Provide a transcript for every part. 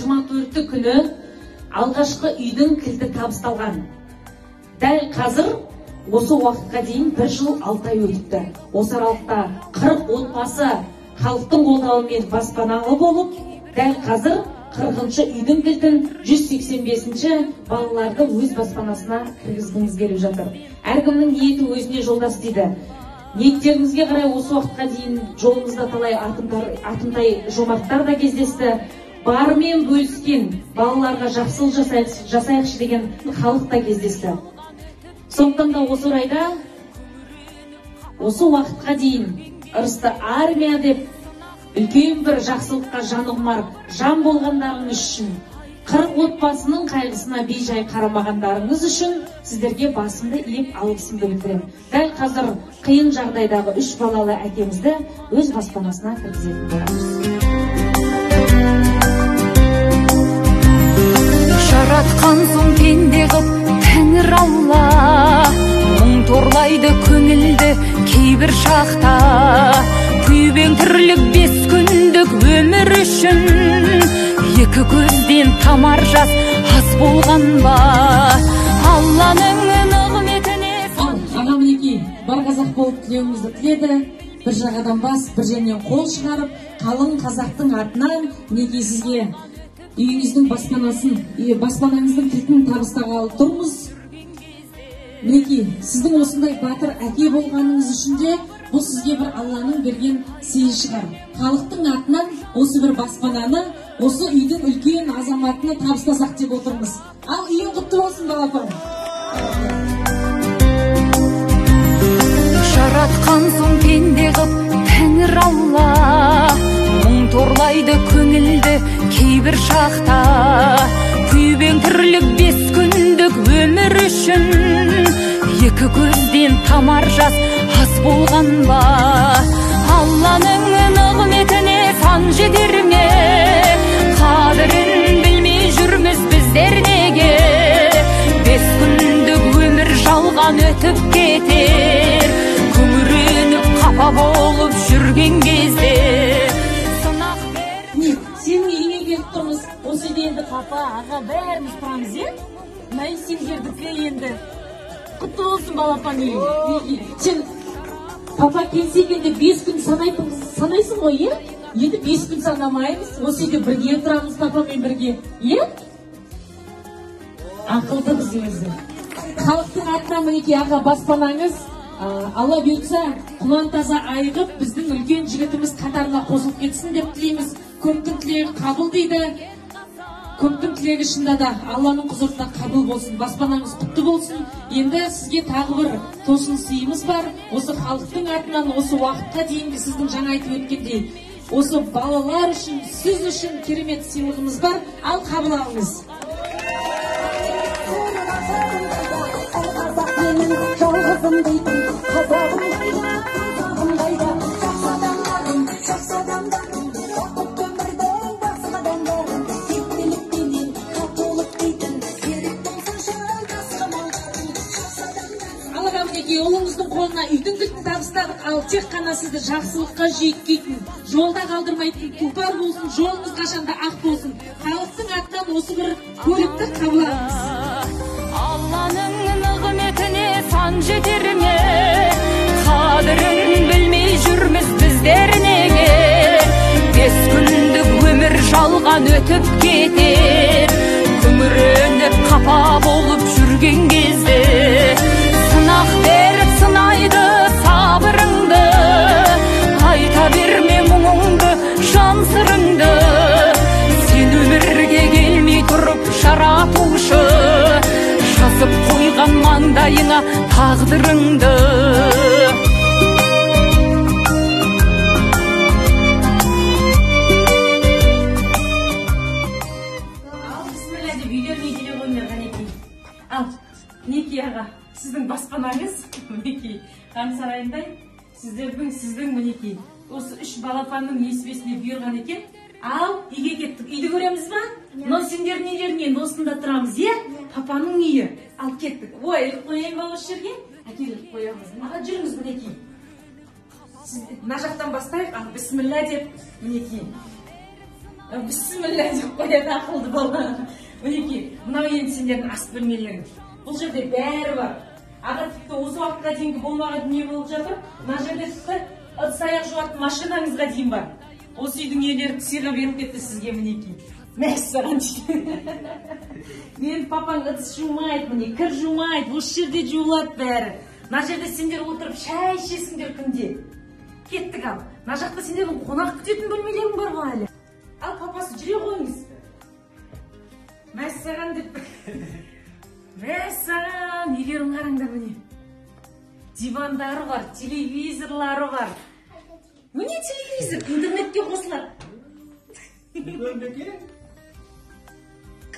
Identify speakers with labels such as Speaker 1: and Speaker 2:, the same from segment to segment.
Speaker 1: 24 күні алғашқы үйдің кілті табысталған. Дәл қазір осы уақытқа дейін 1 жыл 6 ай өтіпті. Осы аралықта 40 отбасы халықтың қолдауымен баспаналы болып, дәл қазір 40-шы үйдің кілтін 185-ші балаларды өз баспанасына кіргізгіміз келіп жатыр. Әркімнің ниеті өзіне жолдас дейді. Ниеттеріңізге қарай осы уақытқа дейін жолымызда талай атымтай жомарттар да кездесті. Барымен бөліскен балаларға жақсылық жасайықшы деген халық та кездесті. Сондықтан да осы орайда осы уақытқа дейін ырысты армия деп үлкен бір жақсылыққа жанұғмар жан болғандарыңыз үшін, 40 отбасының қайғысына бейжай қарамағандарыңыз үшін сіздерге басымды иіп алғысымды білдіремін. Дәл қазір қиын жағдайдағы 3 балалы әкемізді өз баспанасына кіргізетін боламыз.
Speaker 2: Жаратқан соң пенде қып Тәңір Алла, мұң торлайды көңілді кейбір шақта. Күйбең тірлік 5 күндік өмір үшін, 2 көзден тамар жас аз болған ба? Алланың нығметіне
Speaker 1: аға мінекей, бар қазақ болып тілеуімізді тіледі. Бір жағадан бас, бір жерінен қол шығарып, қалың қазақтың атынан мінекей сізге үйіңіздің баспанаңыздың кілтін табыстағалы тұрмыз. Мінекей, сіздің осындай батыр әке болғаныңыз үшін де бұл сізге бір Алланың берген сыйы шығар. Халықтың атынан осы бір баспананы, осы үйдің үлкен азаматына табыстасақ деп отырмыз. Ал үйің құтты болсын балапан.
Speaker 2: Жаратқан соң пенде қып Тәңір Алла, мұң торлайды көңілді кейбір шақта. Күйбең тірлік 5 күндік өмір үшін, 2 көзден тамар жас аз болған ба? Алланың нығметіне сан жетер ме? Қадірін білмей жүрміз біздер неге? 5 күндік өмір жалған өтіп кетер, күңіреніп қапа болып жүрген кезде.
Speaker 1: Сенің үйіңе келіп тұрмыз. Осы енді папа, аға бәріміз тұрамыз, Мәй сендердікі енді. Құтты болсын балапан үйің. Сен папа келсе келді 5 күн санайсың ғой, Енді 5 күн санамаймыз. Осы үйде бірге тұрамыз папамен бірге. Ақылды біз өзі. Халықтың атынан мінекей аға баспанаңыз, Алла бұйыртса, құлан таза айығып, біздің үлкен жігітіміз қатарына қосылып кетсін деп тілейміз. Көптің тілегі қабыл дейді. Көптің тілегі шында да Алланың құзырында қабыл болсын, баспанаңыз құтты болсын. Енді сізге тағы бір тосын сыйымыз бар. Осы халықтың атынан осы уақытқа дейінгі сіздің жаңа айтып өткендей, осы балалар үшін, сіз үшін керемет сыйлығымыз бар. Ал қабыл алыңыз. Ұлыңыздың қолына үйдің кілтін табыстадық, ал тек қана сізді жақсылыққа жүйткейтін, жолда қалдырмайтын тұлпар болсын, жолыңыз қашанда ақ болсын. Халықтың атынан осы бір көлікті қабыл алыңыз.
Speaker 2: Алланың нығметіне сан жетер ме? Қадірін білмей жүрміз біздер неге? 5 күндік өмір жалған өтіп кетер, күңіреніп қапа болып жүрген кезде. Сынақ беріп сынайды сабырыңды, айта берме мұңыңды, жан сырыңды. Сен өмірге келмей тұрып жаратушы, жазып қойған маңдайыңа тағдырыңды.
Speaker 1: Мінекей аға, сіздің баспанаңыз, мінекей, хан сарайындай, сіздің мінекей, осы 3 балапанның несібесіне бұйырған екен. Ал, үйге кеттік. Үйді көреміз ба? Но сендердің үйлерінен осында тұрамыз, Папаның үйі. Ал кеттік. Ой, қойайын ба осы жерге? Әкеліп қоямыз. Аға жүріңіз мінекей. Мына жақтан бастайық, ал бісміллә деп мінекей. Бісміллә деп қояды ақылды бала. Мінекей, мынау енді сендердің ас бөлмелерің. Бұл жерде бәрі бар. Аға тіпті осы уақытқа дейінгі болмаған дүние болып жатыр. Мына жерде тіпті ыдыс-аяқ жуатын машинаңызға дейін бар. Осы үйдің иелері сыйға беріп кетті сізге мінекей. Мәссаған дейді. Мен папаң ыдыс жумайды, міне кір жумайды. Осы жерде жуылады бәрі. Мына жерде сендер отырып шай ішесіңдер күнде. Кеттік ал. Мына жақта сендердің қонақ күтетін бөлмелерің бар ғой әлі. Ал папасы жүре қойыңыз. Мәссаған деп. Мәссаған, үйлерің қараңдар міне. Дивандары бар, телевизорлары бар. Міне телевизор, интернетке қосылады.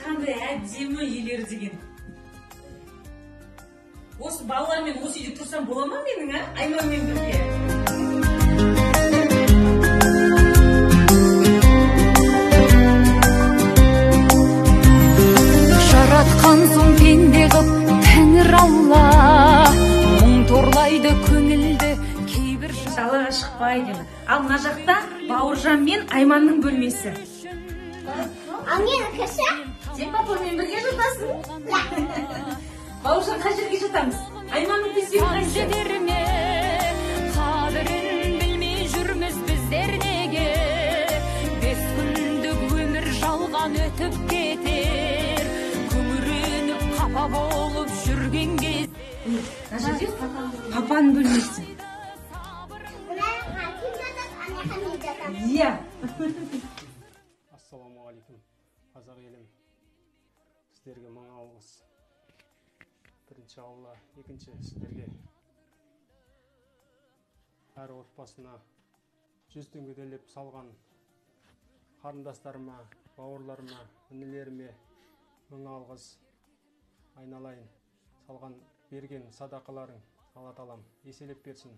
Speaker 1: Қандай әдемі үйлер деген. Осы балалармен осы үйде тұрсам бола ма менің, Айманмен бірге?
Speaker 2: Жаратқан соң пенде қып Тәңір Алла, мұң торлайды көңілді кейбір
Speaker 1: Далаға шықпайды. Ал мына жақта Бауыржан мен Айманның бөлмесі.
Speaker 3: Ал мені кірші?
Speaker 1: Сен папамен бірге жатасың? Бауыржан қай жерге жатамыз? Айманның төсегі қайсы?
Speaker 2: Қадірін білмей жүрміз біздер неге? 5 күндік өмір жалған өтіп кетер. Күңіреніп қапа болып жүрген кез.
Speaker 1: Мына жерде папаның бөлмесі. Иә.
Speaker 4: Ассалаумағалейкум, қазақ елім. Сіздерге мың алғыс. Бірінші Алла, екінші сіздерге. Әр отбасына 100 теңгеделеп салған қарындастарыма, бауырларыма, інілеріме мың алғыс. Айналайын, салған берген садақаларың Алла Тағалам еселеп берсін.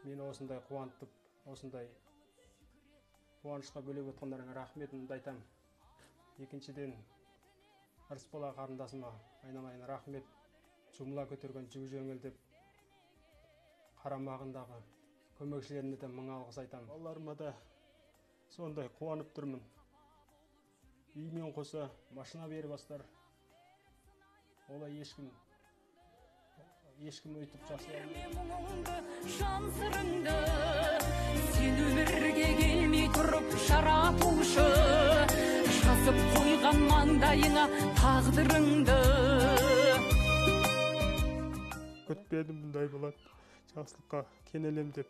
Speaker 4: Мені осындай қуантып, осындай қуанышқа бөлеп отқандарыңа рахметімді айтам. Екіншіден, Арыспала қарындасыма айналайын рахмет. Жұмыла көтерген жүк жеңіл деп қарамағындағы көмекшілеріне де мың алғыс айтам. Балаларыма да сондай қуанып тұрмын. Үймен қоса машина беріп бастар. Олай ешкім өйтіп жасай алмайды.
Speaker 2: Жан сырыңды сен өмірге келмей тұрып жаратушы, жазып қойған маңдайыңа тағдырыңды.
Speaker 4: Күтпедім бұндай болады, жақсылыққа кенелем деп.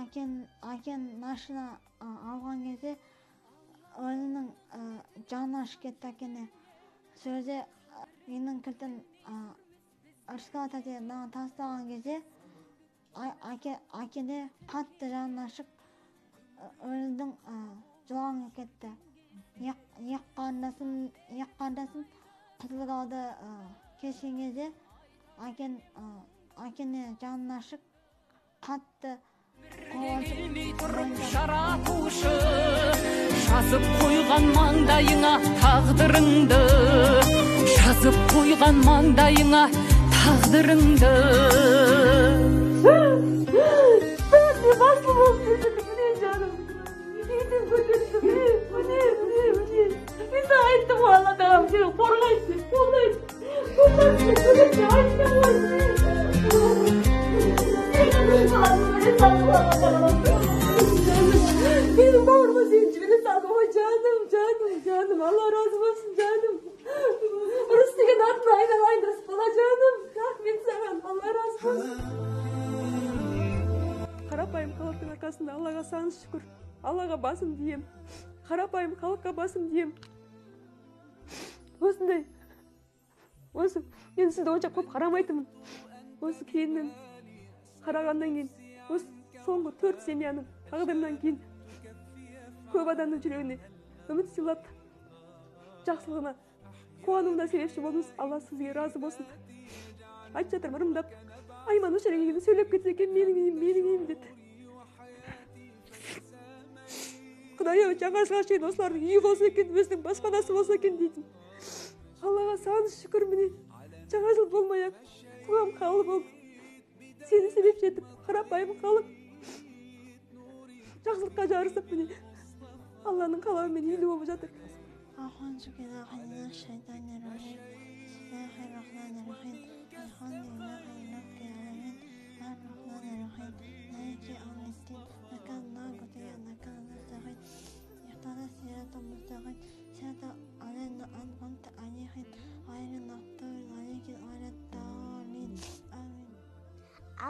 Speaker 3: Акен машина алған кезде өзінің жаны ашып кетті әкене. Сөзде менің кілтін экскаваторға тастаған кезде әкене қатты жаны ашып өзінің жылағын кетті. Еққандасын Қызылордада кешкен кезде әкене жаны ашып қатты
Speaker 2: келмей тұрып жаратушы, жазып қойған маңдайыңа тағдырыңды, жазып қойған маңдайыңа тағдырыңды.
Speaker 1: Басыл болып кетеді, міне жаным. Үйден көтерді, міне. Мен саған айттым ғой, Алла Тағалам сені қорғайды, қолдайды. Айттым ғой. Benim bağırma seni cibine sarma canım. Allah razı olsun canım. Orası degen atma aynen Rıspala canım. Rahmet sana, Allah razı olsun.
Speaker 5: Қарапайым халықтың арқасында Аллаға саны шүкір. Аллаға басым дейем. Қарапайым халыққа басым дейем. Осындай. Осы мен сізді онша көп қарамайтынмын. Осы кейіннен қарағаннан кейін, осы соңғы 4 семьяның тағдырынан кейін көп адамның жүрегіне үміт сыйлап, жақсылығына, қуануына себепші болдыңыз. Алла сізге разы болсын. Айтып жатырмын ырымдап, Айман осы жерге келіп сөйлеп кетсе екен, менің үйім деді. Құдай-ау, жаңа жылға шейін осылардың үйі болса екен, өзінің баспанасы болса екен дейтін. Аллаға саны шүкір, міне жаңа жыл болмай-ақ туған халы болды. Сені себепші етіп, қарапайым халық. Жақсылыққа жарысып, міне Алланың қалауымен үйлі болып жатыр.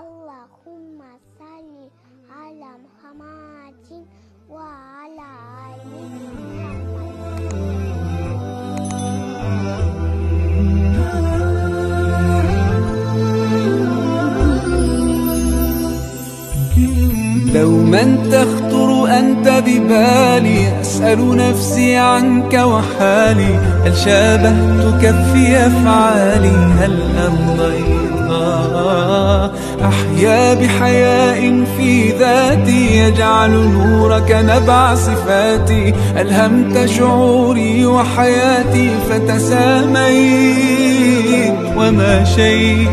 Speaker 6: Allahumma salli ala Muhammadin wa ala ali
Speaker 7: دوما تخطر أنت ببالي، أسأل نفسي عنك وحالي، هل شابهتك في أفعالي؟ هل أرضيتها؟ أحيا بحياء في ذاتي، يجعل نورك نبع صفاتي، ألهمت شعوري وحياتي فتساميت ومشيت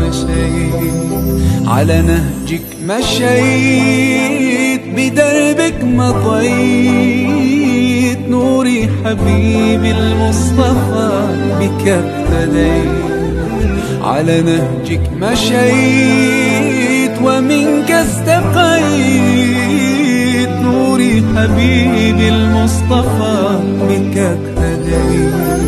Speaker 7: مشيت على نهجك، مشيت بدربك مضيت، نوري حبيبي المصطفى بك ابتديت، على نهجك مشيت ومنك استقيت، نوري حبيبي المصطفى بك ابتديت.